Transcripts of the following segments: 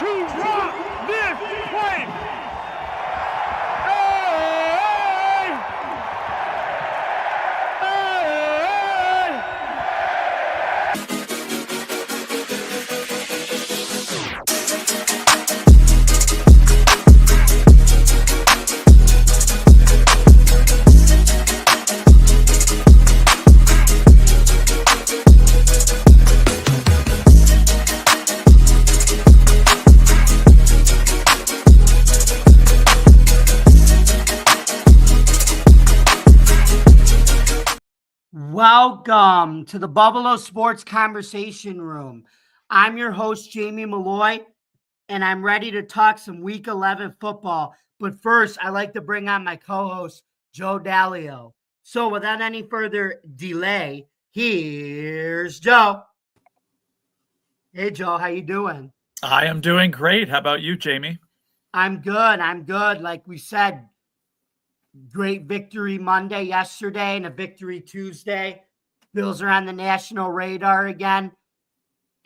to rock this place. Welcome to the Buffalo Sports Conversation Room. I'm your host, Jamie Malloy, and I'm ready to talk some Week 11 football. But first, I'd like to bring on my co-host, Joe Dalio. So without any further delay, here's Joe. Hey, Joe, how you doing? I am doing great. How about you, Jamie? I'm good. Like we said, great victory Monday yesterday and a victory Tuesday. Bills are on the national radar again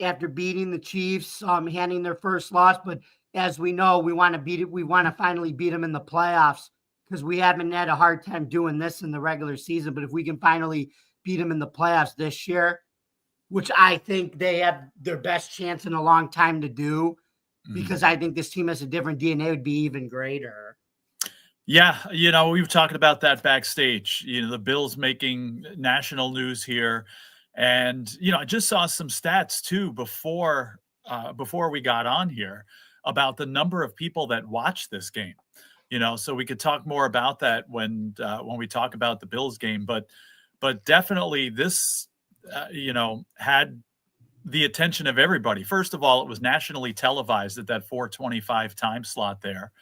after beating the Chiefs, handing their first loss. But as we know, we want to beat it. We want to finally beat them in the playoffs because we haven't had a hard time doing this in the regular season. But if we can finally beat them in the playoffs this year, which I think they have their best chance in a long time to do, because I think this team has a different DNA, would be even greater. Yeah, we were talking about that backstage. The Bills making national news here, and I just saw some stats too before we got on here about the number of people that watched this game. So we could talk more about that when we talk about the Bills game. But definitely this, had the attention of everybody. First of all, it was nationally televised at that 4:25 time slot there.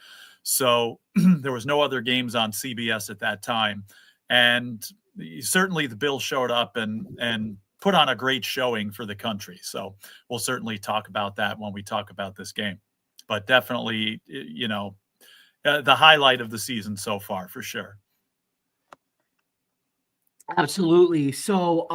So there was no other games on CBS at that time. And certainly the Bills showed up and put on a great showing for the country. So we'll certainly talk about that when we talk about this game. But definitely, the highlight of the season so far, for sure. Absolutely. So,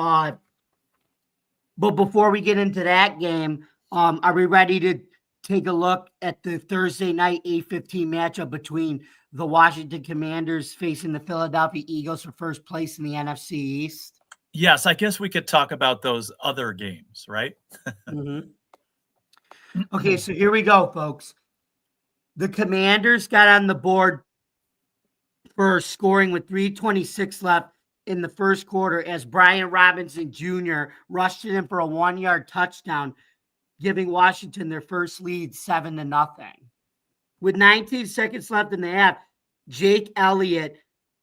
but before we get into that game, are we ready to take a look at the Thursday night 8:15 matchup between the Washington Commanders facing the Philadelphia Eagles for first place in the NFC East? Yes, I guess we could talk about those other games, right? Okay, so here we go, folks. The Commanders got on the board for scoring with 3:26 left in the first quarter as Brian Robinson Jr. rushed it in for a 1-yard touchdown, giving Washington their first lead 7-0. With 19 seconds left in the half, Jake Elliott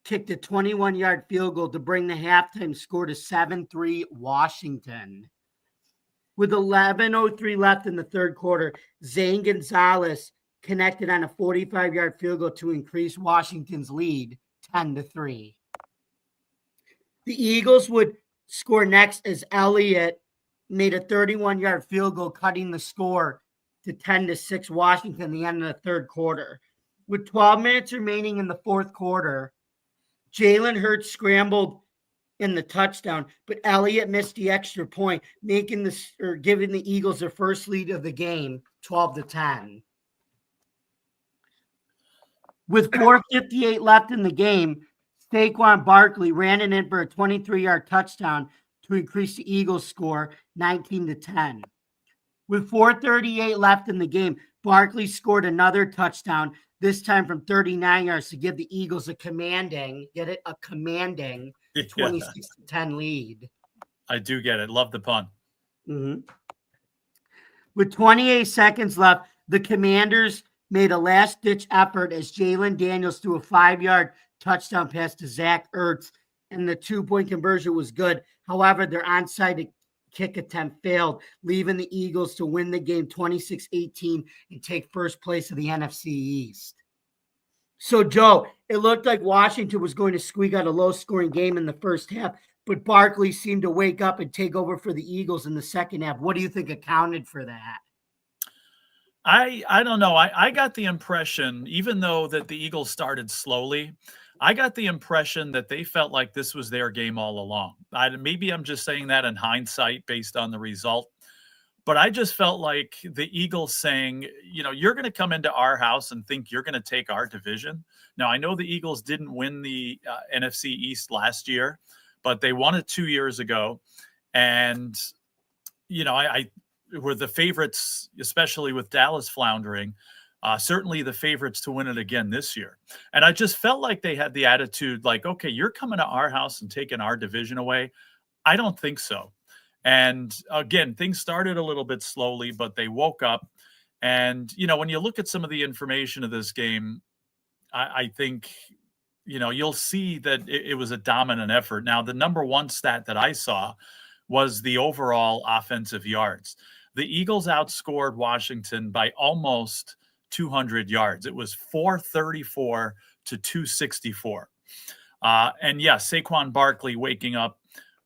kicked a 21-yard field goal to bring the halftime score to 7-3 Washington. With 11:03 left in the third quarter, Zane Gonzalez connected on a 45-yard field goal to increase Washington's lead 10-3. The Eagles would score next as Elliott made a 31-yard field goal, cutting the score to 10-6 Washington at the end of the third quarter. With 12 minutes remaining in the fourth quarter, Jalen Hurts scrambled in the touchdown, but Elliott missed the extra point, giving the Eagles their first lead of the game, 12-10. With 4:58 left in the game, Saquon Barkley ran it in for a 23-yard touchdown to increase the Eagles' score 19-10. With 4:38 left in the game, Barkley scored another touchdown, this time from 39 yards to give the Eagles a commanding 26-10 lead. I do get it. Love the pun. With 28 seconds left, the Commanders made a last-ditch effort as Jalen Daniels threw a 5-yard touchdown pass to Zach Ertz, and the 2-point conversion was good. However, their onside kick attempt failed, leaving the Eagles to win the game 26-18 and take first place of the NFC East. So, Joe, it looked like Washington was going to squeak out a low-scoring game in the first half, but Barkley seemed to wake up and take over for the Eagles in the second half. What do you think accounted for that? I don't know. I got the impression, even though that the Eagles started slowly, I got the impression that they felt like this was their game all along. Maybe I'm just saying that in hindsight based on the result, But I just felt like the Eagles saying, you're going to come into our house and think you're going to take our division. Now, I know the Eagles didn't win the NFC East last year, but they won it 2 years ago. And, I were the favorites, especially with Dallas floundering, certainly the favorites to win it again this year. And I just felt like they had the attitude like, okay, you're coming to our house and taking our division away. I don't think so. And again, things started a little bit slowly, but they woke up. And, when you look at some of the information of this game, I think, you'll see that it was a dominant effort. Now, the number one stat that I saw was the overall offensive yards. The Eagles outscored Washington by almost 200 yards. It was 434 to 264. And yes, Saquon Barkley waking up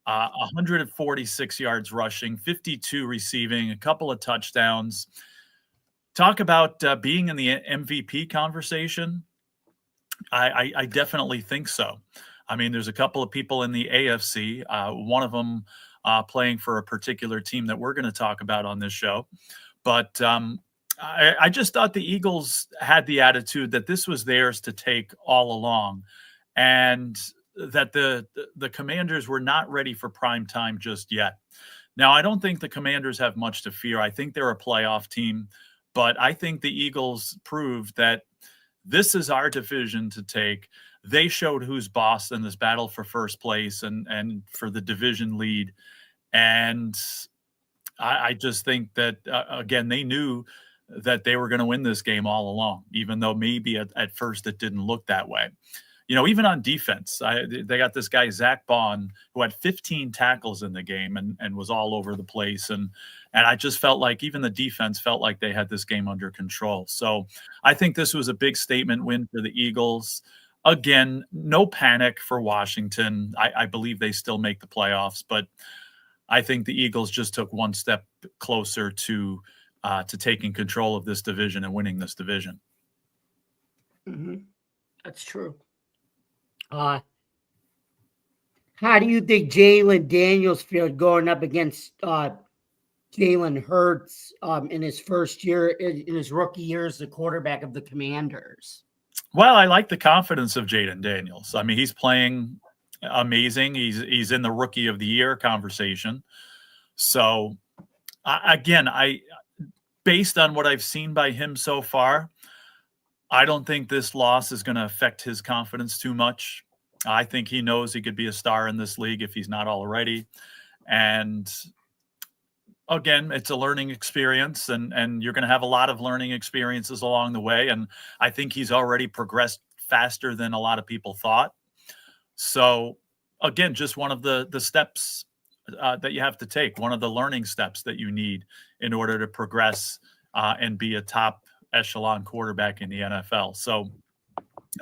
146 yards rushing, 52 receiving, a couple of touchdowns. Talk about being in the MVP conversation. I definitely think so. I mean, there's a couple of people in the AFC, one of them playing for a particular team that we're going to talk about on this show. But I just thought the Eagles had the attitude that this was theirs to take all along, and that the Commanders were not ready for prime time just yet. Now, I don't think the Commanders have much to fear. I think they're a playoff team, but I think the Eagles proved that this is our division to take. They showed who's boss in this battle for first place and for the division lead. And I just think that, again, they knew that they were going to win this game all along, even though maybe at first it didn't look that way. Even on defense, they got this guy, Zach Bond, who had 15 tackles in the game and was all over the place. And I just felt like even the defense felt like they had this game under control. So I think this was a big statement win for the Eagles. Again, no panic for Washington. I believe they still make the playoffs, but I think the Eagles just took one step closer to taking control of this division and winning this division. Mm-hmm. That's true. How do you think Jalen Daniels feels going up against Jalen Hurts in his first year, in his rookie year as the quarterback of the Commanders? Well, I like the confidence of Jalen Daniels. I mean, he's playing amazing. He's in the Rookie of the Year conversation. So, based on what I've seen by him so far, I don't think this loss is going to affect his confidence too much. I think he knows he could be a star in this league if he's not already. And again, it's a learning experience, and you're going to have a lot of learning experiences along the way. And I think he's already progressed faster than a lot of people thought. So again, just one of the steps that you have to take, one of the learning steps that you need in order to progress and be a top echelon quarterback in the NFL. So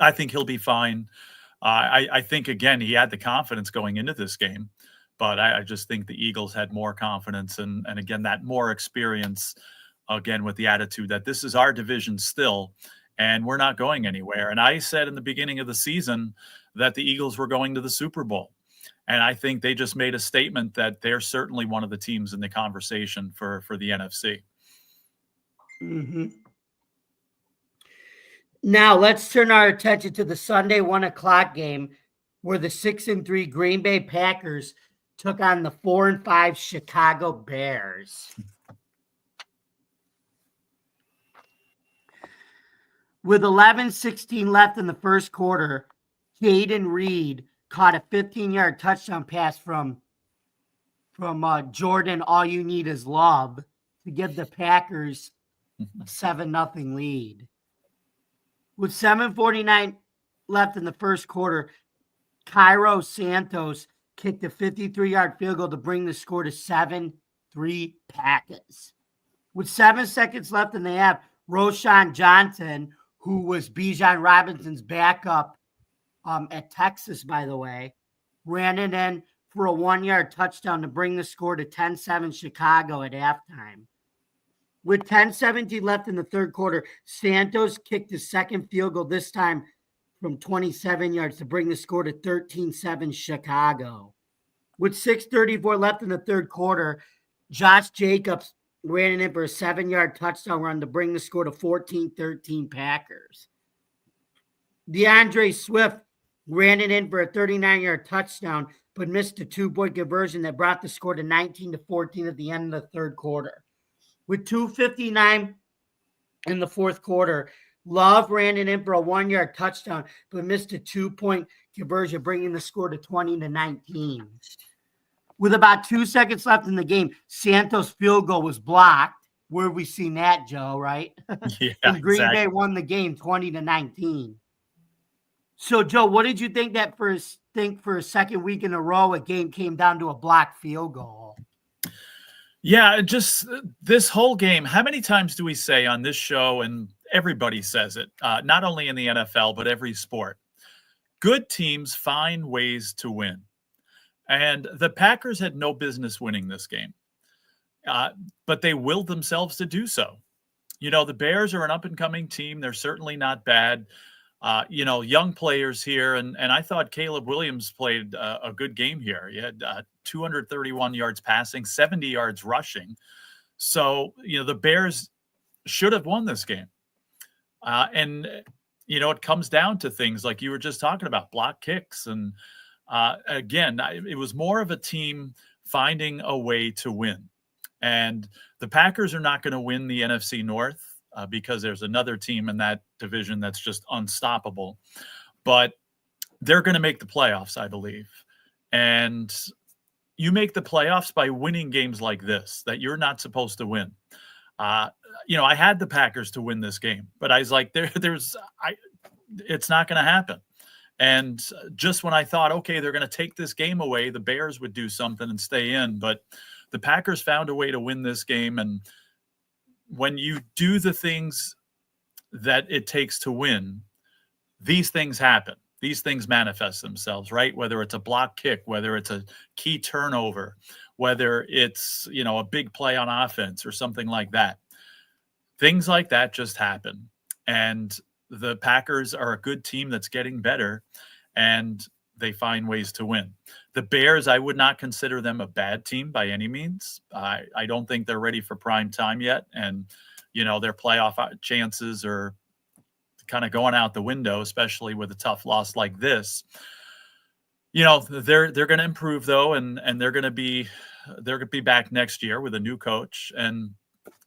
I think he'll be fine. I think, again, he had the confidence going into this game, but I just think the Eagles had more confidence and again, that more experience, again, with the attitude that this is our division still, and we're not going anywhere. And I said in the beginning of the season that the Eagles were going to the Super Bowl. And I think they just made a statement that they're certainly one of the teams in the conversation for the NFC. Mm-hmm. Now let's turn our attention to the Sunday 1:00 game, where the 6-3 Green Bay Packers took on the 4-5 Chicago Bears. With 11:16 left in the first quarter, Jaden Reed caught a 15-yard touchdown pass from Jordan All You Need Is Love to give the Packers a 7-0 lead. With 7:49 left in the first quarter, Cairo Santos kicked a 53-yard field goal to bring the score to 7-3 Packers. With 7 seconds left in the half, Roshan Johnson, who was Bijan Robinson's backup at Texas, by the way, ran it in for a 1-yard touchdown to bring the score to 10-7 Chicago at halftime. With 10:17 left in the third quarter, Santos kicked his second field goal, this time from 27 yards, to bring the score to 13-7 Chicago. With 6:34 left in the third quarter, Josh Jacobs ran it in for a 7-yard touchdown run to bring the score to 14-13 Packers. DeAndre Swift ran it in for a 39-yard touchdown, but missed a 2-point conversion that brought the score to 19-14 at the end of the third quarter. With 2:59 in the fourth quarter, Love ran it in for a 1-yard touchdown, but missed a 2-point conversion, bringing the score to 20-19. With about 2 seconds left in the game, Santos' field goal was blocked. Where have we seen that, Joe, right? Yeah, And Green exactly. Bay won the game 20-19. So, Joe, what did you think for a second week in a row, a game came down to a blocked field goal? Yeah, just this whole game. How many times do we say on this show, and everybody says it, not only in the NFL, but every sport, good teams find ways to win. And the Packers had no business winning this game, but they willed themselves to do so. The Bears are an up-and-coming team. They're certainly not bad. Young players here, and I thought Caleb Williams played a good game here. He had 231 yards passing, 70 yards rushing. So, the Bears should have won this game. And it comes down to things like you were just talking about, block kicks. And again, it was more of a team finding a way to win. And the Packers are not going to win the NFC North. Because there's another team in that division that's just unstoppable. But they're going to make the playoffs, I believe. And you make the playoffs by winning games like this that you're not supposed to win. I had the Packers to win this game, but I was like, it's not going to happen. And just when I thought, okay, they're going to take this game away, the Bears would do something and stay in. But the Packers found a way to win this game. And when you do the things that it takes to win, these things happen. These things manifest themselves, right? Whether it's a block kick, whether it's a key turnover, whether it's, a big play on offense or something like that. Things like that just happen. And the Packers are a good team that's getting better, and they find ways to win. The Bears, I would not consider them a bad team by any means. I don't think they're ready for prime time yet. And, their playoff chances are kind of going out the window, especially with a tough loss like this. They're going to improve though. And they're going to be back next year with a new coach. And,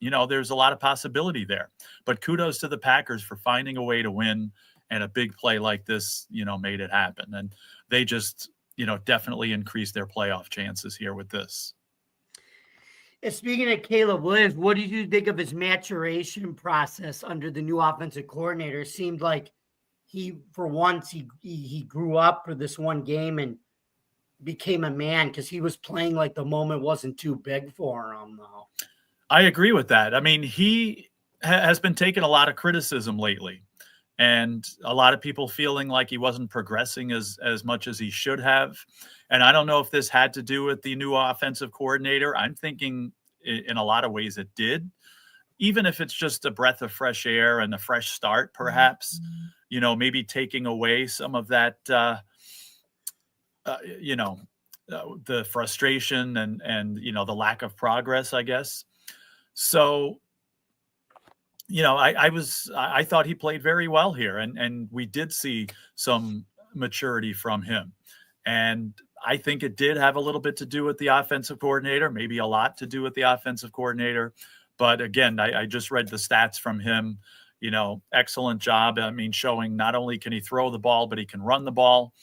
there's a lot of possibility there, but kudos to the Packers for finding a way to win. And a big play like this, made it happen. And they just, definitely increased their playoff chances here with this. And speaking of Caleb Williams, what did you think of his maturation process under the new offensive coordinator? It seemed like he grew up for this one game and became a man, because he was playing like the moment wasn't too big for him, though. I agree with that. I mean, he has been taking a lot of criticism lately. And a lot of people feeling like he wasn't progressing as much as he should have. And I don't know if this had to do with the new offensive coordinator. I'm thinking in a lot of ways it did. Even if it's just a breath of fresh air and a fresh start, perhaps, maybe taking away some of that, the frustration and the lack of progress, I guess. So, I thought he played very well here, and we did see some maturity from him. And I think it did have a little bit to do with the offensive coordinator, maybe a lot to do with the offensive coordinator. But again, I just read the stats from him, excellent job. I mean, showing not only can he throw the ball, but he can run the ball.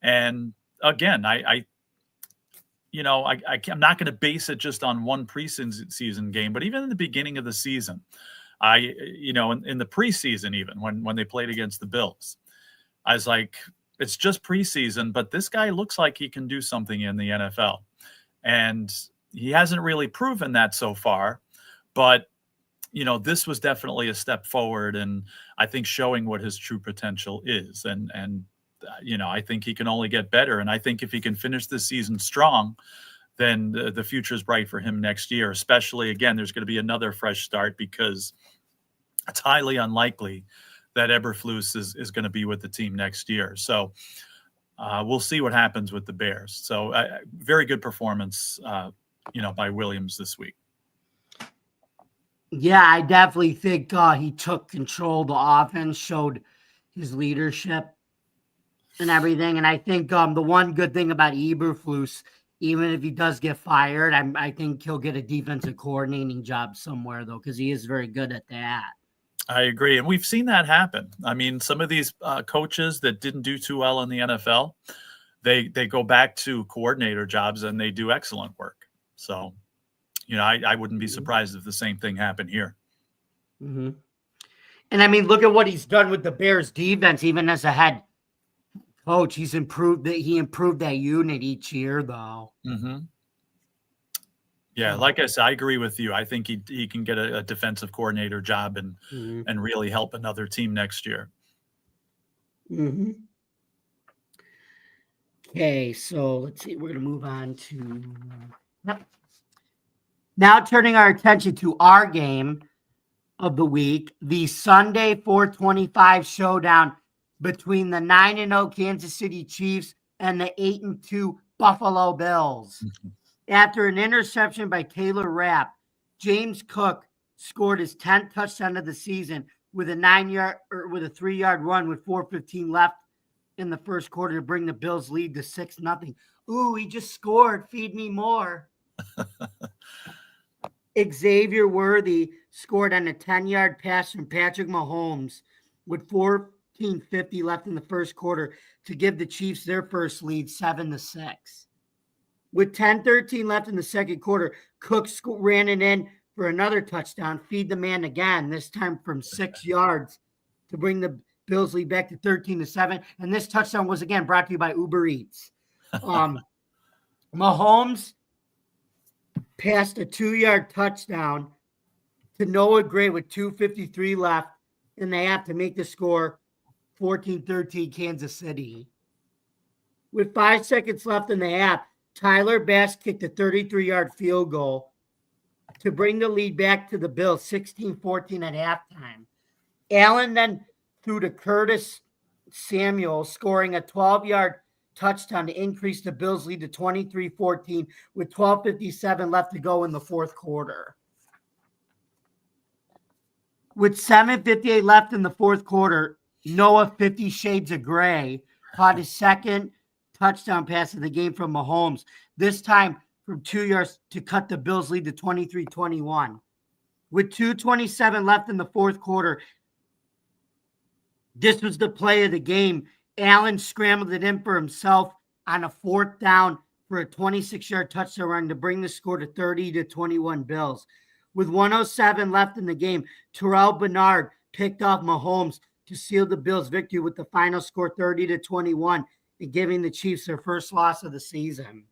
And again, I'm not going to base it just on one preseason game, but even in the beginning of the season, in the preseason, even when they played against the Bills, I was like, it's just preseason, but this guy looks like he can do something in the NFL. And he hasn't really proven that so far, but this was definitely a step forward, and I think showing what his true potential is. And I think he can only get better. And I think if he can finish this season strong, then the future is bright for him next year. Especially, again, there's going to be another fresh start, because it's highly unlikely that Eberflus is going to be with the team next year. So we'll see what happens with the Bears. So very good performance, by Williams this week. Yeah, I definitely think he took control of the offense, showed his leadership and everything. And I think the one good thing about Eberflus, even if he does get fired, I think he'll get a defensive coordinating job somewhere though, because he is very good at that. I agree, and we've seen that happen. I mean, some of these coaches that didn't do too well in the NFL, they go back to coordinator jobs and they do excellent work. So, I wouldn't be surprised if the same thing happened here. Mm-hmm. And I mean, look at what he's done with the Bears defense, even as a head coach. He improved that unit each year, though. Mm-hmm. Yeah, like I said, I agree with you. I think he can get a defensive coordinator job and really help another team next year. Mm-hmm. Okay, so let's see. We're going to move on to now turning our attention to our game of the week, the Sunday 425 showdown between the 9-0 Kansas City Chiefs and the 8-2 Buffalo Bills. Mm-hmm. After an interception by Taylor Rapp, James Cook scored his 10th touchdown of the season with a 3-yard run with 4:15 left in the first quarter to bring the Bills' lead to 6-0. Ooh, he just scored. Feed me more. Xavier Worthy scored on a 10-yard pass from Patrick Mahomes with 14:50 left in the first quarter to give the Chiefs their first lead, 7-6. With 10:13 left in the second quarter, Cook ran it in for another touchdown, feed the man again, this time from 6 yards to bring the Bills lead back to 13-7. And this touchdown was again brought to you by Uber Eats. Mahomes passed a 2-yard touchdown to Noah Gray with 2:53 left in the half to make the score 14-13 Kansas City. With 5 seconds left in the half, Tyler Bass kicked a 33-yard field goal to bring the lead back to the Bills, 16-14 at halftime. Allen then threw to Curtis Samuel, scoring a 12-yard touchdown to increase the Bills' lead to 23-14 with 12:57 left to go in the fourth quarter. With 7:58 left in the fourth quarter, Noah 50 Shades of Gray caught his second touchdown pass of the game from Mahomes, this time from 2 yards to cut the Bills' lead to 23-21. With 2:27 left in the fourth quarter, this was the play of the game. Allen scrambled it in for himself on a 4th down for a 26-yard touchdown run to bring the score to 30-21 Bills. With 1:07 left in the game, Terrell Bernard picked off Mahomes to seal the Bills' victory with the final score 30-21 and giving the Chiefs their first loss of the season.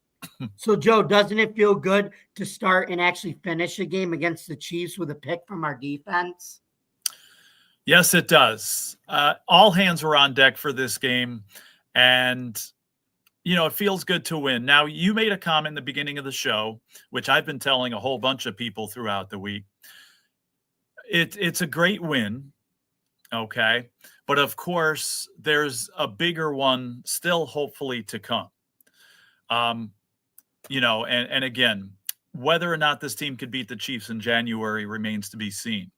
So, Joe, doesn't it feel good to start and actually finish a game against the Chiefs with a pick from our defense? Yes, it does. All hands were on deck for this game, and it feels good to win. Now, you made a comment in the beginning of the show, which I've been telling a whole bunch of people throughout the week. It's a great win, okay? But, of course, there's a bigger one still hopefully to come. And again, whether or not this team could beat the Chiefs in January remains to be seen.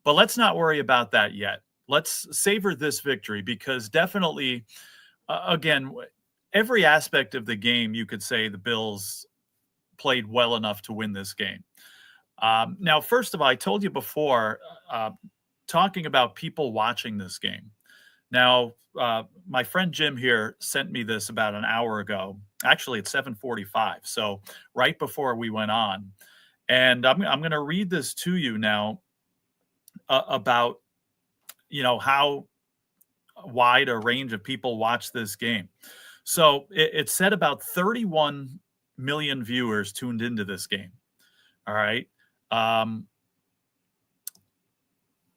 But let's not worry about that yet. Let's savor this victory because definitely, again, every aspect of the game, you could say the Bills played well enough to win this game. Now, first of all, I told you before, talking about people watching this game. Now, my friend Jim here sent me this about an hour ago. Actually, it's 7:45, so right before we went on. And I'm going to read this to you now about, how wide a range of people watch this game. So it said about 31 million viewers tuned into this game. All right.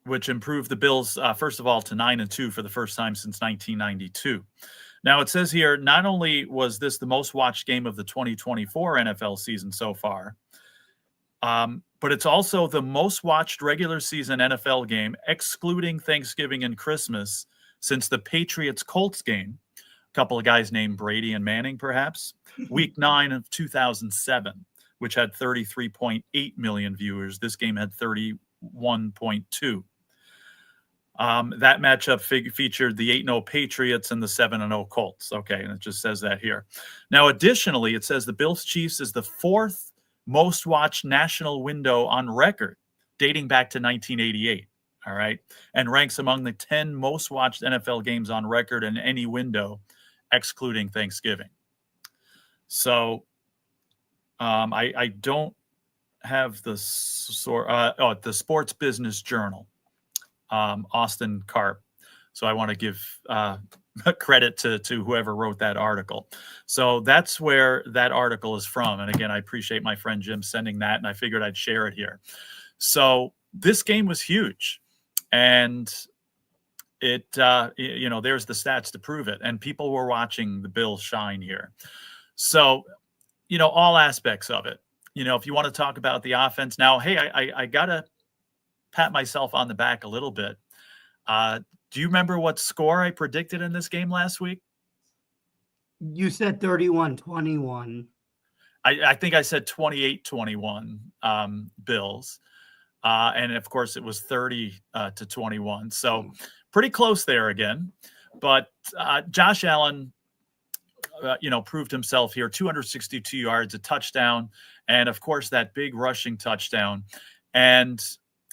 Which improved the Bills, first of all, to 9-2 for the first time since 1992. Now, it says here, not only was this the most watched game of the 2024 NFL season so far, but it's also the most watched regular season NFL game, excluding Thanksgiving and Christmas, since the Patriots-Colts game. A couple of guys named Brady and Manning, perhaps. Week 9 of 2007, which had 33.8 million viewers. This game had 1.2. That matchup featured the 8-0 Patriots and the 7-0 Colts. Okay, and it just says that here. Now, additionally, it says the Bills-Chiefs is the 4th most watched national window on record, dating back to 1988. All right, and ranks among the 10 most watched NFL games on record in any window, excluding Thanksgiving. So, I don't have the the Sports Business Journal. Austin Karp. So I want to give credit to whoever wrote that article. So that's where that article is from. And again, I appreciate my friend Jim sending that, and I figured I'd share it here. So this game was huge, and it there's the stats to prove it. And people were watching the Bills shine here. So all aspects of it. If you want to talk about the offense now, hey, I gotta pat myself on the back a little bit. Do you remember what score I predicted in this game last week? You said 31-21. I think I said 28-21 Bills. And of course it was 30-21. So pretty close there again. But Josh Allen, proved himself here, 262 yards, a touchdown, and of course that big rushing touchdown. And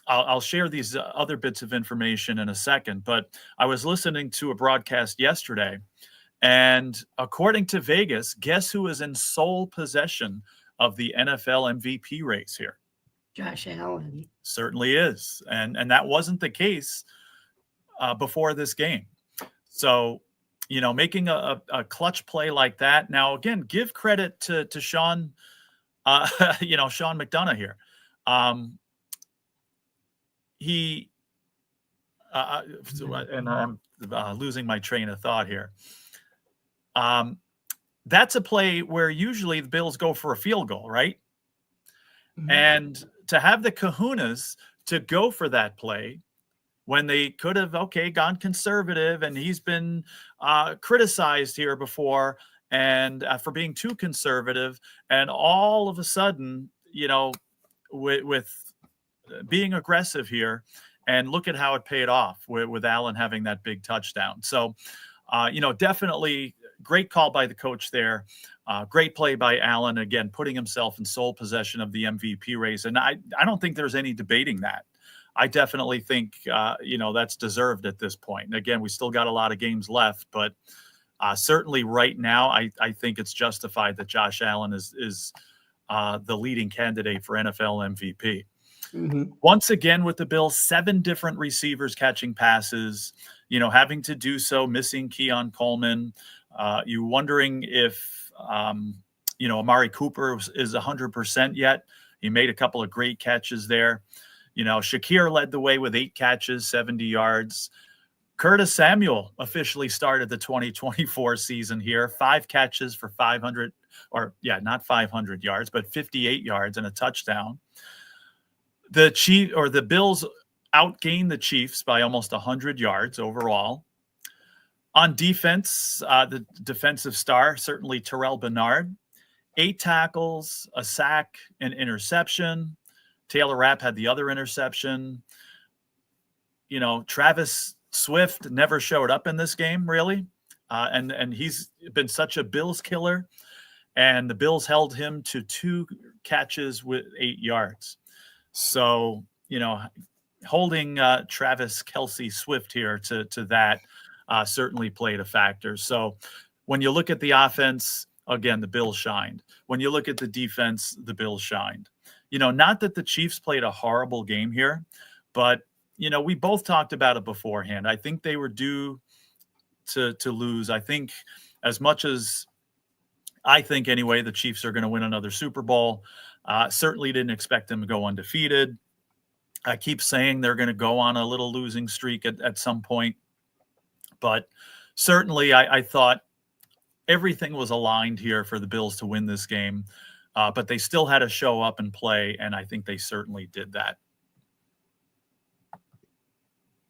I'll share these other bits of information in a second, but I was listening to a broadcast yesterday, and according to Vegas, guess who is in sole possession of the NFL MVP race here? Josh Allen. Certainly is. And that wasn't the case before this game. So, making a clutch play like that. Now, again, give credit to Sean, Sean McDonough here. He and I'm losing my train of thought here. That's a play where usually the Bills go for a field goal, right? Mm-hmm. And to have the kahunas to go for that play when they could have, gone conservative, and he's been criticized here before and for being too conservative, and all of a sudden, with being aggressive here, and look at how it paid off with Allen having that big touchdown. So, definitely great call by the coach there. Great play by Allen, again, putting himself in sole possession of the MVP race. And I don't think there's any debating that. I definitely think, that's deserved at this point. And again, we still got a lot of games left, but certainly right now, I think it's justified that Josh Allen is the leading candidate for NFL MVP. Mm-hmm. Once again, with the Bills, 7 different receivers catching passes, having to do so, missing Keon Coleman. You wondering if, Amari Cooper is 100% yet. He made a couple of great catches there. Shakir led the way with 8 catches, 70 yards. Curtis Samuel officially started the 2024 season here, 5 catches for 500, not 500 yards, but 58 yards and a touchdown. The Bills outgained the Chiefs by almost 100 yards overall. On defense, the defensive star, certainly Terrell Bernard, 8 tackles, a sack, an interception. Taylor Rapp had the other interception. Travis Swift never showed up in this game, really. And he's been such a Bills killer. And the Bills held him to 2 catches with 8 yards. So, holding Travis Kelce Swift here to that certainly played a factor. So when you look at the offense, again, the Bills shined. When you look at the defense, the Bills shined. Not that the Chiefs played a horrible game here, but, we both talked about it beforehand. I think they were due to lose. I think as much as I think anyway, the Chiefs are going to win another Super Bowl. Certainly didn't expect them to go undefeated. I keep saying they're going to go on a little losing streak at some point. But certainly I thought everything was aligned here for the Bills to win this game. But they still had to show up and play, and I think they certainly did that.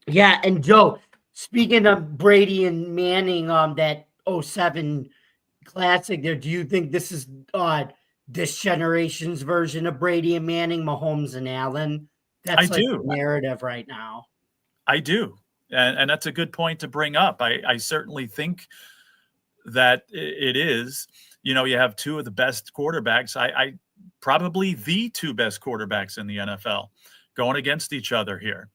Yeah, and Joe, speaking of Brady and Manning, that 07 classic there, do you think this is this generation's version of Brady and Manning, Mahomes and Allen? That's I like do. the narrative right now. I do. And that's a good point to bring up. I certainly think that it is. You know, you have two of the best quarterbacks. I probably the two best quarterbacks in the NFL going against each other here.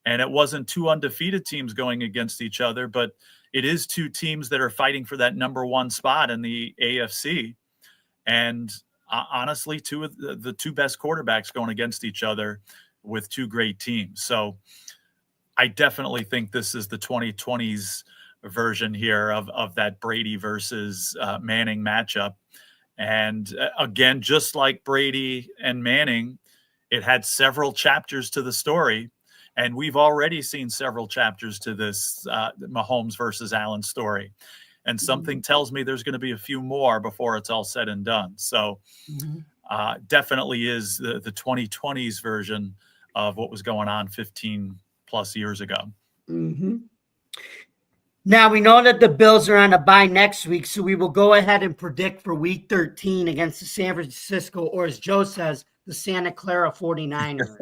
And it wasn't two undefeated teams going against each other, but it is two teams that are fighting for that number one spot in the AFC. And honestly, two of the two best quarterbacks going against each other with two great teams. So I definitely think this is the 2020s version here of that Brady versus Manning matchup. And again, just like Brady and Manning, it had several chapters to the story. And we've already seen several chapters to this Mahomes versus Allen story. And something tells me there's going to be a few more before it's all said and done. So definitely is the 2020s version of what was going on 15 plus years ago. Now, we know that the Bills are on a bye next week, so we will go ahead and predict for week 13 against the San Francisco, or as Joe says, the Santa Clara 49ers.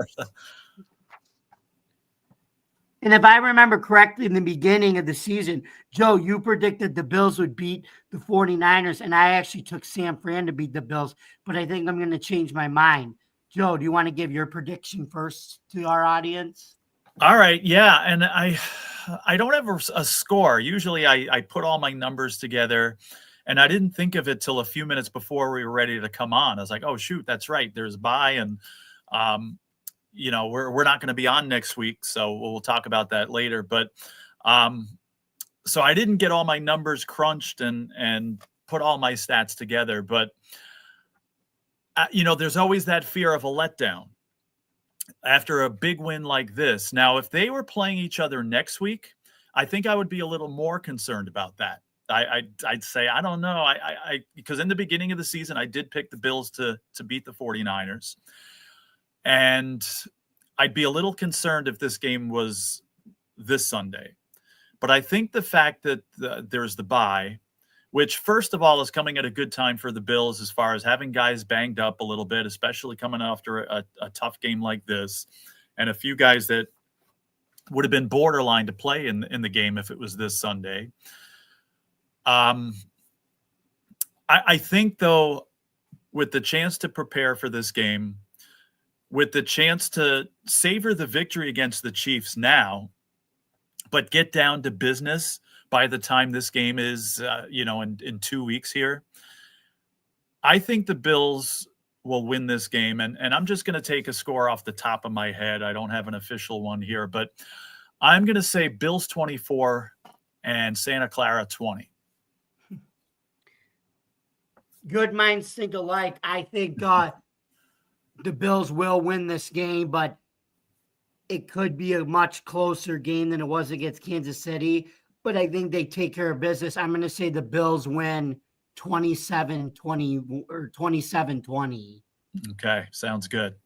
And if I remember correctly, in the beginning of the season, Joe, you predicted the Bills would beat the 49ers, and I actually took San Fran to beat the Bills, but I think I'm going to change my mind. Joe, do you want to give your prediction first to our audience? All right. Yeah. And I don't have a score. Usually I put all my numbers together, and I didn't think of it till a few minutes before we were ready to come on. I was like, oh, shoot, that's right. There's a bye. And, you know, we're not going to be on next week. So we'll talk about that later. But so I didn't get all my numbers crunched and put all my stats together. But, you know, there's always that fear of a letdown after a big win like this. Now, if they were playing each other next week, I think I would be a little more concerned about that. I'd say, I don't know. Because in the beginning of the season, I did pick the Bills to beat the 49ers. And I'd be a little concerned if this game was this Sunday. But I think the fact that there's the bye, which first of all is coming at a good time for the Bills as far as having guys banged up a little bit, especially coming after a tough game like this, and a few guys that would have been borderline to play in the game if it was this Sunday. I think, though, with the chance to prepare for this game, with the chance to savor the victory against the Chiefs now, but get down to business by the time this game is, in 2 weeks here, I think the Bills will win this game. And I'm just going to take a score off the top of my head. I don't have an official one here, but I'm going to say Bills 24 and Santa Clara 20. Good minds think alike. I think the Bills will win this game, but it could be a much closer game than it was against Kansas City. But I think they take care of business. I'm going to say the Bills win 27-20 or 27-20. Okay, sounds good.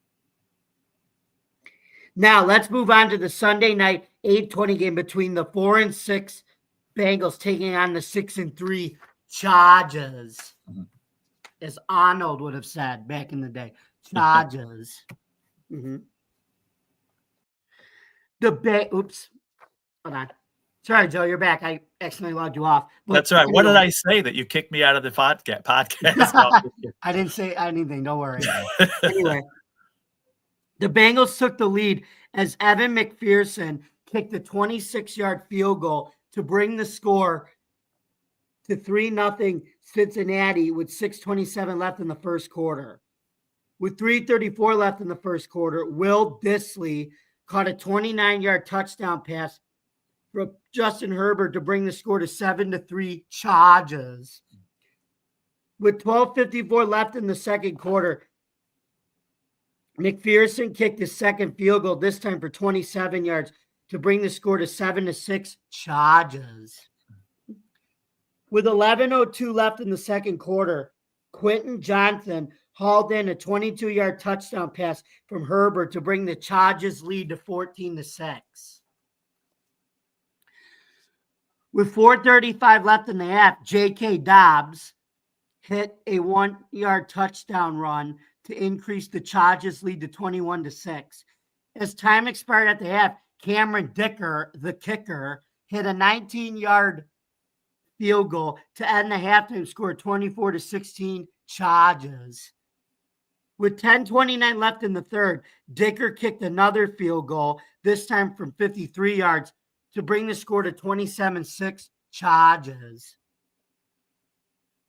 Now let's move on to the Sunday night 8:20 game between the 4-6 Bengals taking on the 6-3 Chargers, as Arnold would have said back in the day. Chargers. Oops. Hold on. Sorry, Joe, you're back. I accidentally logged you off. But that's right. Anyway, what did I say that you kicked me out of the podcast? I didn't say anything. Don't worry. Anyway, the Bengals took the lead as Evan McPherson kicked the 26-yard field goal to bring the score to 3-0 Cincinnati with 6:27 left in the first quarter. With 3:34 left in the first quarter, Will Dissly caught a 29-yard touchdown pass from Justin Herbert to bring the score to 7-3 Chargers. With 12:54 left in the second quarter, McPherson kicked his second field goal, this time for 27 yards, to bring the score to 7-6 Chargers. With 11:02 left in the second quarter, Quentin Johnson hauled in a 22-yard touchdown pass from Herbert to bring the Chargers lead to 14-6. With 4:35 left in the half, J.K. Dobbs hit a 1-yard touchdown run to increase the Chargers lead to 21-6. As time expired at the half, Cameron Dicker, the kicker, hit a 19-yard field goal to end the halftime score 24-16 Chargers. With 10:29 left in the third, Dicker kicked another field goal, this time from 53 yards, to bring the score to 27-6 Chargers.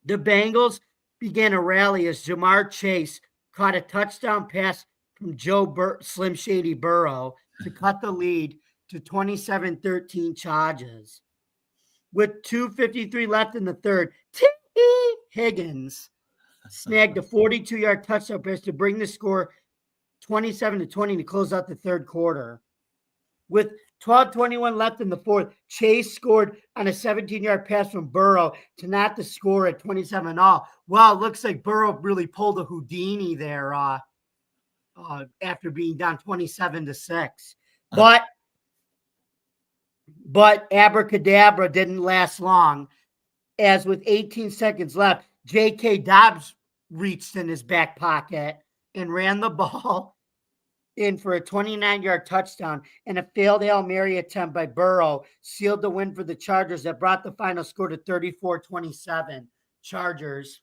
The Bengals began a rally as Jamar Chase caught a touchdown pass from Slim Shady Burrow to cut the lead to 27-13 Chargers. With 2:53 left in the third, T. Higgins snagged a 42-yard touchdown pass to bring the score 27-20 to close out the third quarter. With 12:21 left in the fourth, Chase scored on a 17-yard pass from Burrow to knot the score at 27-all. Well, it looks like Burrow really pulled a Houdini there after being down 27-6. But abracadabra didn't last long, as with 18 seconds left, J.K. Dobbs reached in his back pocket and ran the ball in for a 29-yard touchdown, and a failed Hail Mary attempt by Burrow sealed the win for the Chargers that brought the final score to 34-27 Chargers.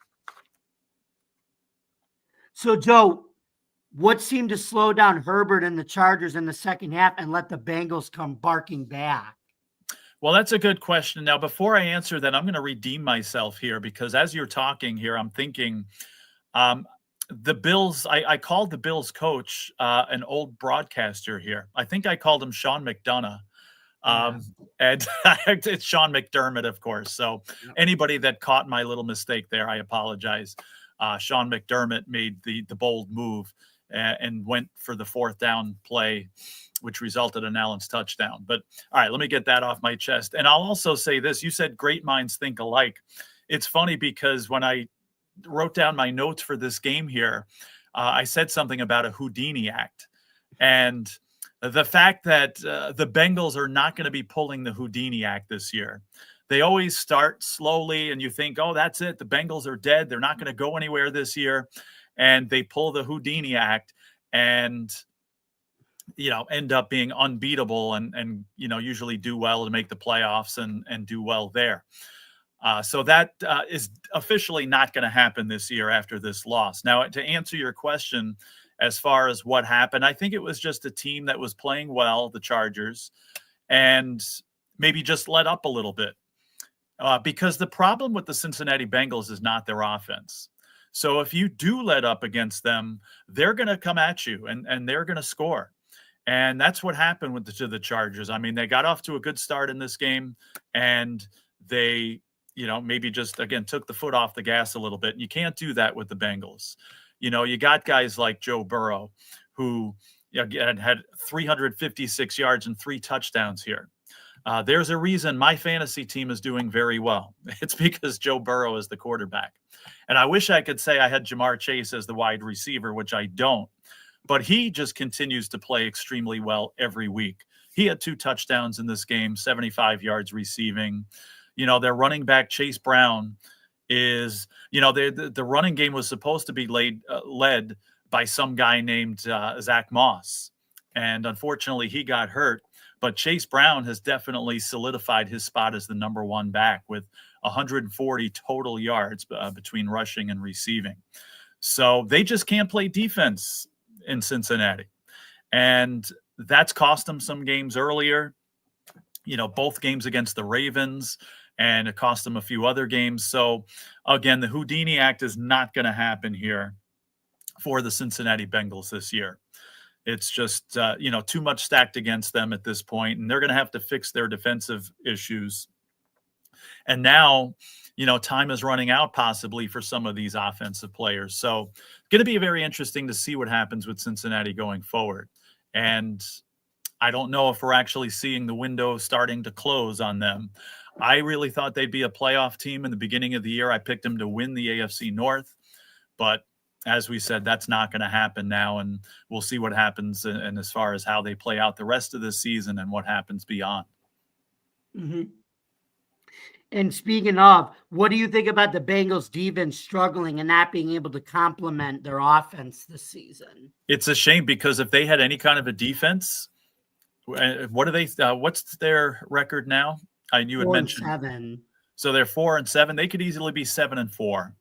So, Joe, what seemed to slow down Herbert and the Chargers in the second half and let the Bengals come barking back? Well, that's a good question. Now, before I answer that, I'm going to redeem myself here, because as you're talking here, I'm thinking the Bills, I called the Bills coach an old broadcaster here. I think I called him Sean McDonough. And it's Sean McDermott, of course. So anybody that caught my little mistake there, I apologize. Sean McDermott made the bold move and went for the fourth down play, which resulted in Allen's touchdown. But all right, let me get that off my chest. And I'll also say this. You said great minds think alike. It's funny because when I wrote down my notes for this game here, I said something about a Houdini act. And the fact that the Bengals are not going to be pulling the Houdini act this year. They always start slowly and you think, oh, that's it. The Bengals are dead. They're not going to go anywhere this year. And they pull the Houdini act and end up being unbeatable and usually do well to make the playoffs and do well there. So that is officially not going to happen this year after this loss. Now, to answer your question, as far as what happened, I think it was just a team that was playing well, the Chargers, and maybe just let up a little bit. Because the problem with the Cincinnati Bengals is not their offense. So if you do let up against them, they're going to come at you and they're going to score. And that's what happened to the Chargers. I mean, they got off to a good start in this game, and they, maybe just, again, took the foot off the gas a little bit. And you can't do that with the Bengals. You got guys like Joe Burrow, who had 356 yards and 3 touchdowns here. There's a reason my fantasy team is doing very well. It's because Joe Burrow is the quarterback. And I wish I could say I had Jamar Chase as the wide receiver, which I don't. But he just continues to play extremely well every week. He had 2 touchdowns in this game, 75 yards receiving. Their running back, Chase Brown, is, the running game was supposed to be led by some guy named Zach Moss. And unfortunately, he got hurt. But Chase Brown has definitely solidified his spot as the number 1 back with 140 total yards between rushing and receiving. So they just can't play defense in Cincinnati. And that's cost them some games earlier, both games against the Ravens, and it cost them a few other games. So again, the Houdini act is not going to happen here for the Cincinnati Bengals this year. It's just, too much stacked against them at this point, and they're going to have to fix their defensive issues. And now, time is running out possibly for some of these offensive players. So going to be very interesting to see what happens with Cincinnati going forward. And I don't know if we're actually seeing the window starting to close on them. I really thought they'd be a playoff team in the beginning of the year. I picked them to win the AFC North, but as we said, that's not going to happen now, and we'll see what happens and as far as how they play out the rest of the season and what happens beyond. Mm-hmm. And speaking of, what do you think about the Bengals defense struggling and not being able to complement their offense this season? It's a shame because if they had any kind of a defense, what do they? What's their record now? You had mentioned 4-7. so they're 4-7. They could easily be 7-4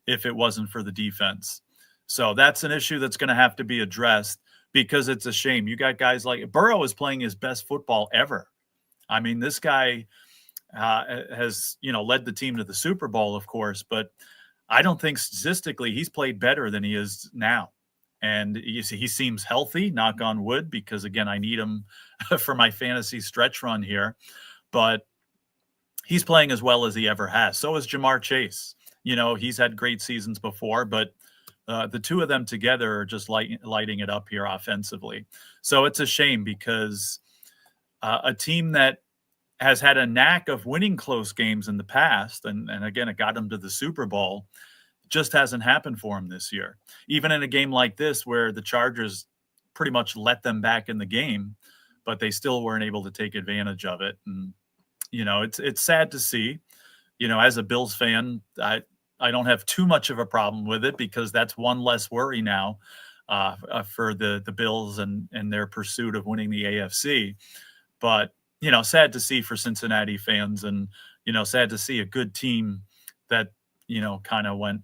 if it wasn't for the defense. So that's an issue that's going to have to be addressed because it's a shame. You got guys like Burrow is playing his best football ever. I mean, this guy has, led the team to the Super Bowl, of course, but I don't think statistically he's played better than he is now. And you see, he seems healthy, knock on wood, because again, I need him for my fantasy stretch run here. But he's playing as well as he ever has. So is Jamar Chase. He's had great seasons before, but the two of them together are just lighting it up here offensively. So it's a shame because a team that has had a knack of winning close games in the past, and again, it got him to the Super Bowl, just hasn't happened for him this year. Even in a game like this where the Chargers pretty much let them back in the game, but they still weren't able to take advantage of it. And, it's sad to see. As a Bills fan, I don't have too much of a problem with it because that's one less worry now for the Bills and their pursuit of winning the AFC. But, sad to see for Cincinnati fans and, sad to see a good team that, kind of went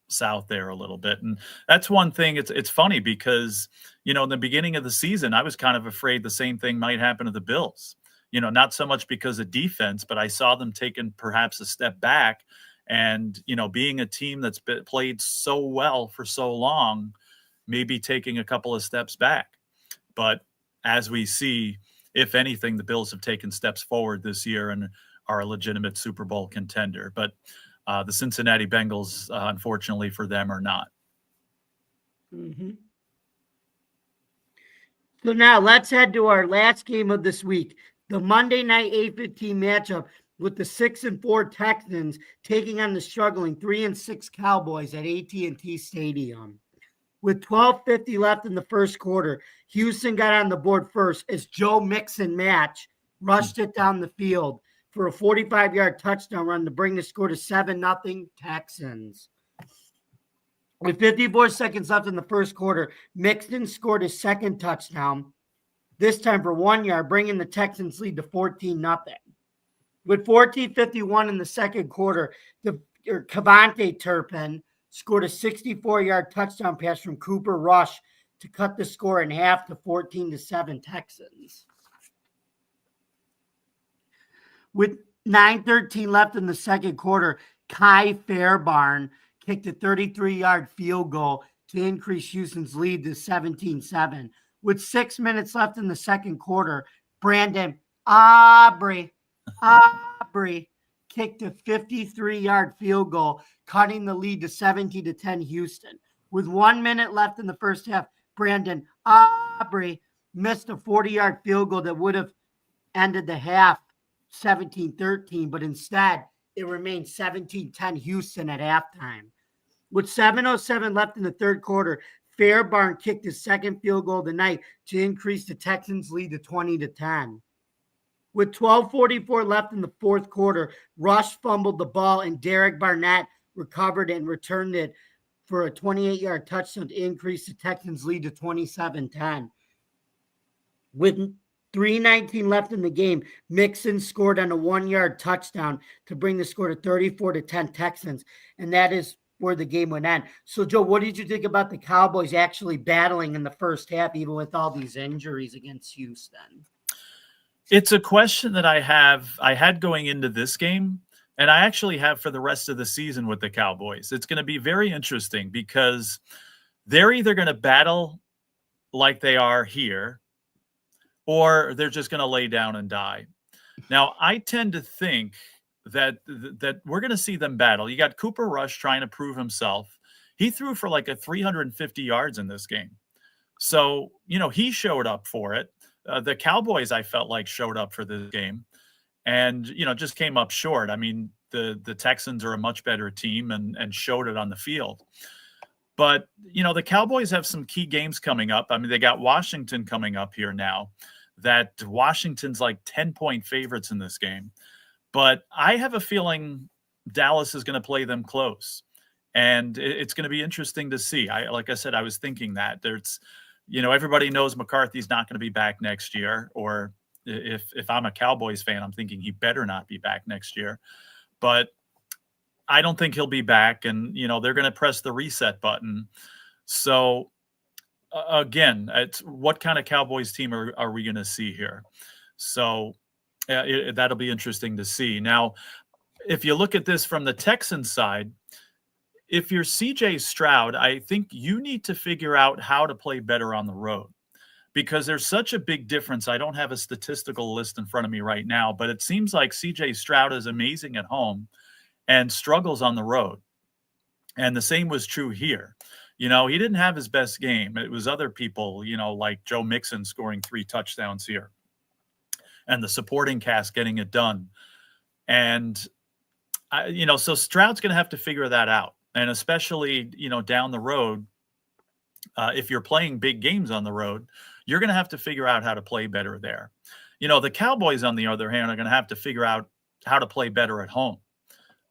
south there a little bit. And that's one thing. It's funny because, in the beginning of the season, I was kind of afraid the same thing might happen to the Bills. Not so much because of defense, but I saw them taking perhaps a step back and, being a team that's played so well for so long, maybe taking a couple of steps back. But as we see, if anything, the Bills have taken steps forward this year and are a legitimate Super Bowl contender. But the Cincinnati Bengals, unfortunately for them, are not. Mm-hmm. So now let's head to our last game of this week. The Monday night 8:15 matchup with the 6-4 Texans taking on the struggling 3-6 Cowboys at AT&T Stadium. With 12:50 left in the first quarter, Houston got on the board first as Joe Mixon-Match rushed it down the field for a 45-yard touchdown run to bring the score to 7-0 Texans. With 54 seconds left in the first quarter, Mixon scored his second touchdown, this time for 1 yard, bringing the Texans lead to 14-0. With 14:51 in the second quarter, Cavante Turpin scored a 64-yard touchdown pass from Cooper Rush to cut the score in half to 14-7 Texans. With 9:13 left in the second quarter, Kai Fairbairn kicked a 33-yard field goal to increase Houston's lead to 17-7. With 6 minutes left in the second quarter, Brandon Aubrey kicked a 53-yard field goal, cutting the lead to 17-10 Houston. With 1 minute left in the first half, Brandon Aubrey missed a 40-yard field goal that would have ended the half 17-13, but instead it remained 17-10 Houston at halftime. With 7:07 left in the third quarter, Fairbairn kicked his second field goal of the night to increase the Texans' lead to 20-10. With 12:44 left in the fourth quarter, Rush fumbled the ball and Derek Barnett recovered and returned it for a 28-yard touchdown to increase the Texans' lead to 27-10. With 3:19 left in the game, Mixon scored on a 1-yard touchdown to bring the score to 34-10 Texans, and that is where the game would end. So, Joe, what did you think about the Cowboys actually battling in the first half, even with all these injuries against Houston? It's a question that I had going into this game, and I actually have for the rest of the season with the Cowboys. It's going to be very interesting because they're either going to battle like they are here, or they're just going to lay down and die. Now, I tend to think that we're going to see them battle. You got Cooper Rush trying to prove himself. He threw for like a 350 yards in this game. So, he showed up for it. The Cowboys, I felt like, showed up for this game and, just came up short. I mean, the Texans are a much better team and showed it on the field. But, the Cowboys have some key games coming up. I mean, they got Washington coming up here now. That Washington's like 10-point favorites in this game. But I have a feeling Dallas is going to play them close. And it's going to be interesting to see. Like I said, I was thinking that there's, everybody knows McCarthy's not going to be back next year. Or if I'm a Cowboys fan, I'm thinking he better not be back next year. But I don't think he'll be back. And, they're going to press the reset button. So, again, it's what kind of Cowboys team are we going to see here? So that'll be interesting to see. Now, if you look at this from the Texans side, if you're CJ Stroud, I think you need to figure out how to play better on the road, because there's such a big difference. I don't have a statistical list in front of me right now, but it seems like CJ Stroud is amazing at home and struggles on the road. And the same was true here. He didn't have his best game. It was other people, like Joe Mixon scoring 3 touchdowns here and the supporting cast getting it done. And, so Stroud's going to have to figure that out. And especially, down the road, if you're playing big games on the road, you're going to have to figure out how to play better there. The Cowboys, on the other hand, are going to have to figure out how to play better at home.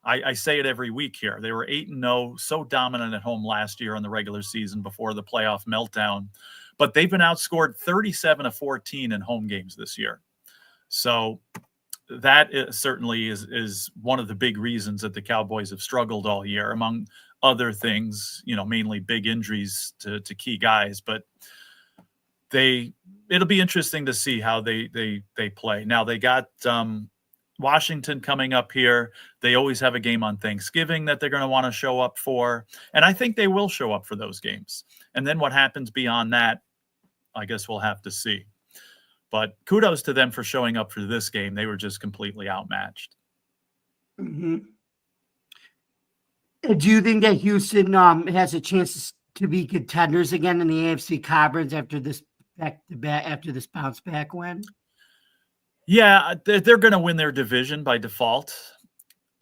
I say it every week here. They were 8-0, so dominant at home last year in the regular season before the playoff meltdown. But they've been outscored 37-14 in home games this year. So that certainly is one of the big reasons that the Cowboys have struggled all year, among other things, mainly big injuries to key guys. But it'll be interesting to see how they play. Now they got Washington coming up here. They always have a game on Thanksgiving that they're going to want to show up for. And I think they will show up for those games. And then what happens beyond that, I guess we'll have to see. But kudos to them for showing up for this game. They were just completely outmatched. Mm-hmm. Do you think that Houston has a chance to be contenders again in the AFC Conference after this bounce back win? Yeah, they're going to win their division by default.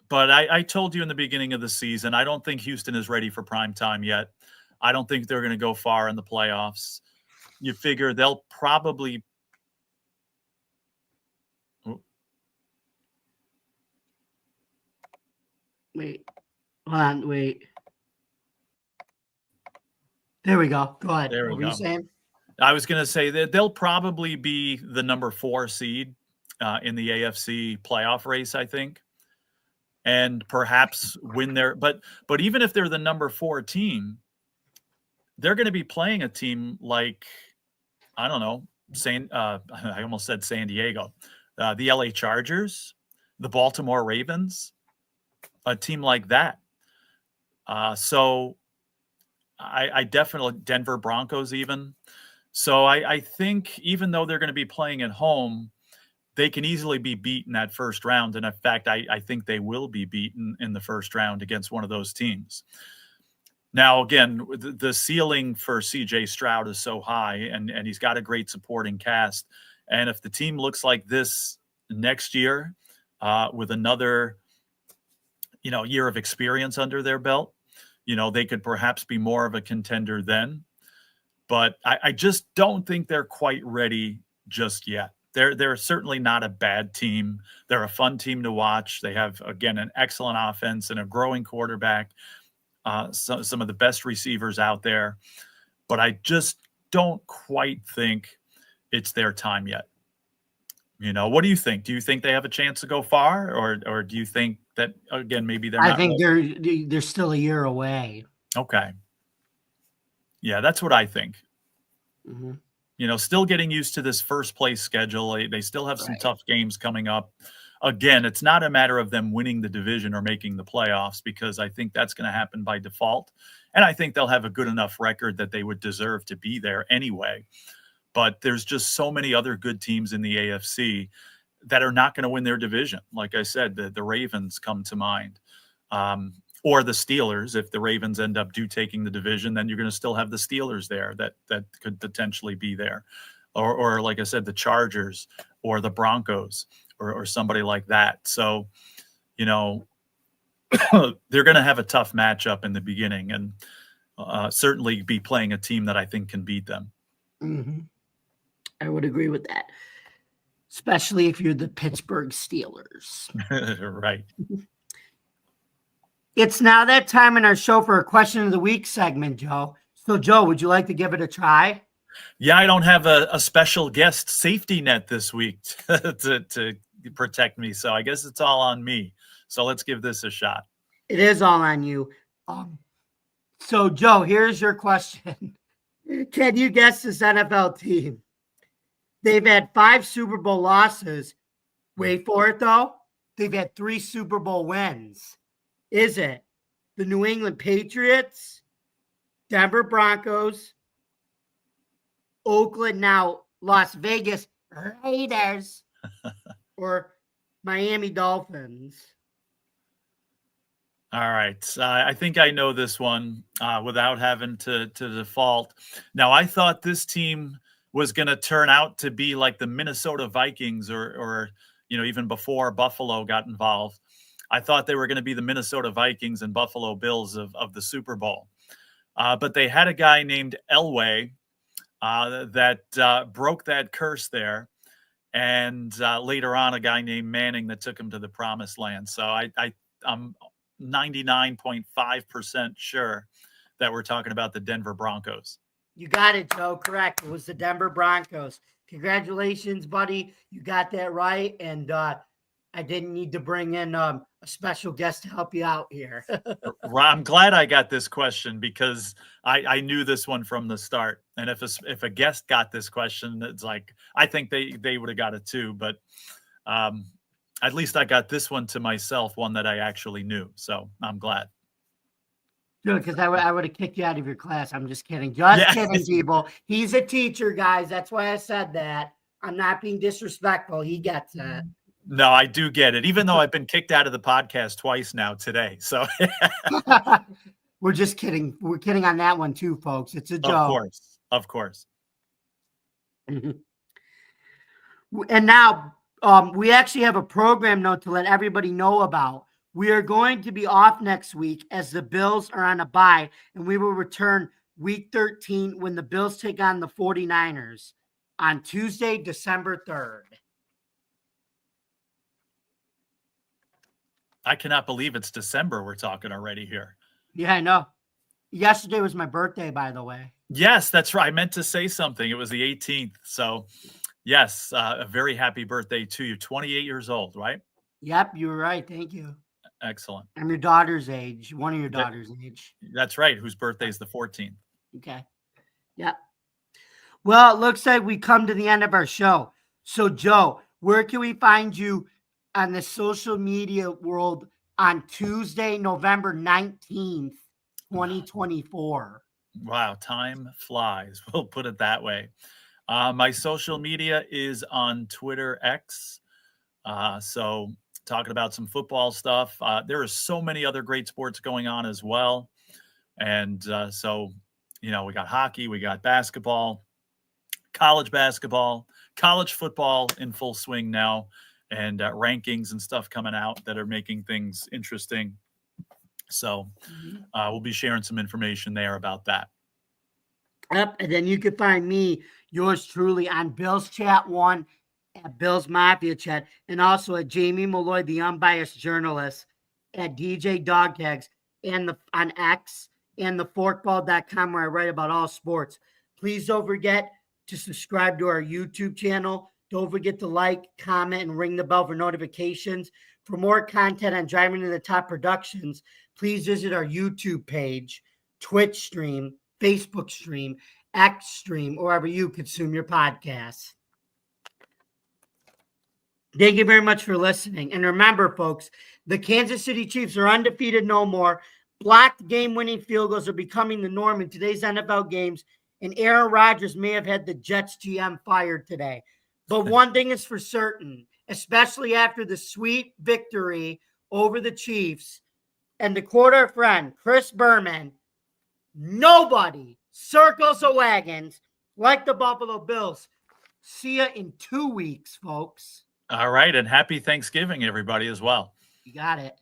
But I told you in the beginning of the season, I don't think Houston is ready for prime time yet. I don't think they're going to go far in the playoffs. You figure they'll probably Wait. Hold on, wait. There we go. Go ahead. There we what go. were you saying? I was going to say that they'll probably be the number 4 seed in the AFC playoff race, I think, and perhaps win their. But even if they're the number 4 team, they're going to be playing a team like, I don't know, I almost said San Diego, the LA Chargers, the Baltimore Ravens, a team like that. So I definitely, Denver Broncos even. So I think even though they're going to be playing at home, they can easily be beaten that first round. And in fact, I think they will be beaten in the first round against one of those teams. Now, again, the ceiling for CJ Stroud is so high, and he's got a great supporting cast. And if the team looks like this next year with another, year of experience under their belt, they could perhaps be more of a contender then. But I just don't think they're quite ready just yet. They're certainly not a bad team. They're a fun team to watch. They have, again, an excellent offense and a growing quarterback, some of the best receivers out there. But I just don't quite think it's their time yet. What do you think? Do you think they have a chance to go far, or do you think that, again, maybe they're not? I think they're still a year away. Okay. Yeah, that's what I think. Mm-hmm. Still getting used to this first place schedule. They still have some tough games coming up. Again, it's not a matter of them winning the division or making the playoffs, because I think that's going to happen by default. And I think they'll have a good enough record that they would deserve to be there anyway. But there's just so many other good teams in the AFC that are not going to win their division. Like I said, the Ravens come to mind. Or the Steelers. If the Ravens end up taking the division, then you're going to still have the Steelers there that could potentially be there. Or like I said, the Chargers or the Broncos or somebody like that. So, they're going to have a tough matchup in the beginning, and certainly be playing a team that I think can beat them. Mm-hmm. I would agree with that. especially if you're the Pittsburgh Steelers. Right. It's now that time in our show for a question of the week segment, Joe. So, Joe, would you like to give it a try? Yeah, I don't have a special guest safety net this week to protect me, so I guess it's all on me. So let's give this a shot. It is all on you. So, Joe, here's your question. Can you guess this NFL team? They've had 5 Super Bowl losses. Wait for it, though. They've had 3 Super Bowl wins. Is it the New England Patriots, Denver Broncos, Oakland, now Las Vegas Raiders, or Miami Dolphins? All right. I think I know this one without having to default. Now, I thought this team was going to turn out to be like the Minnesota Vikings or even before Buffalo got involved. I thought they were going to be the Minnesota Vikings and Buffalo Bills of the Super Bowl. But they had a guy named Elway that broke that curse there. And later on, a guy named Manning that took him to the promised land. So I'm 99.5% sure that we're talking about the Denver Broncos. You got it, Joe. Correct. It was the Denver Broncos. Congratulations, buddy. You got that right. And I didn't need to bring in a special guest to help you out here. I'm glad I got this question because I knew this one from the start. And if a guest got this question, it's like, I think they would have got it too. But at least I got this one to myself, one that I actually knew. So I'm glad. Good, because I would have kicked you out of your class. I'm just kidding. Just kidding, people. He's a teacher, guys. That's why I said that. I'm not being disrespectful. He gets that. No, I do get it, even though I've been kicked out of the podcast twice now today. So we're just kidding. We're kidding on that one too, folks. It's a joke. Of course. And now we actually have a program note to let everybody know about. We are going to be off next week as the Bills are on a bye, and we will return week 13 when the Bills take on the 49ers on Tuesday, December 3rd. I cannot believe it's December we're talking already here. Yeah, I know. Yesterday was my birthday, by the way. Yes, that's right. I meant to say something. It was the 18th. So, yes, a very happy birthday to you. 28 years old, right? Yep, you were right. Thank you. Excellent. I'm your daughter's age, one of your daughter's age. That's right. Whose birthday is the 14th. Okay. Yep. Well, it looks like we come to the end of our show. So, Joe, where can we find you on the social media world on Tuesday, November 19th, 2024? Wow, time flies. We'll put it that way. My social media is on Twitter X. So talking about some football stuff. There are so many other great sports going on as well. And so, we got hockey, we got basketball, college basketball, college football in full swing now, and rankings and stuff coming out that are making things interesting. So we'll be sharing some information there about that. Yep, and then you can find me, yours truly, on Bill's Chat 1, at Bill's Mafia Chat, and also at Jamie Malloy, the unbiased journalist, at DJ Dog Tags, and on X, and theforkball.com, where I write about all sports. Please don't forget to subscribe to our YouTube channel. Don't forget to like, comment, and ring the bell for notifications. For more content on Driving to the Top Productions, please visit our YouTube page, Twitch stream, Facebook stream, X stream, or wherever you consume your podcasts. Thank you very much for listening. And remember, folks, the Kansas City Chiefs are undefeated no more. Blocked game-winning field goals are becoming the norm in today's NFL games, and Aaron Rodgers may have had the Jets GM fired today. But one thing is for certain, especially after the sweet victory over the Chiefs and the quarter friend, Chris Berman, nobody circles the wagons like the Buffalo Bills. See ya in 2 weeks, folks. All right. And happy Thanksgiving, everybody, as well. You got it.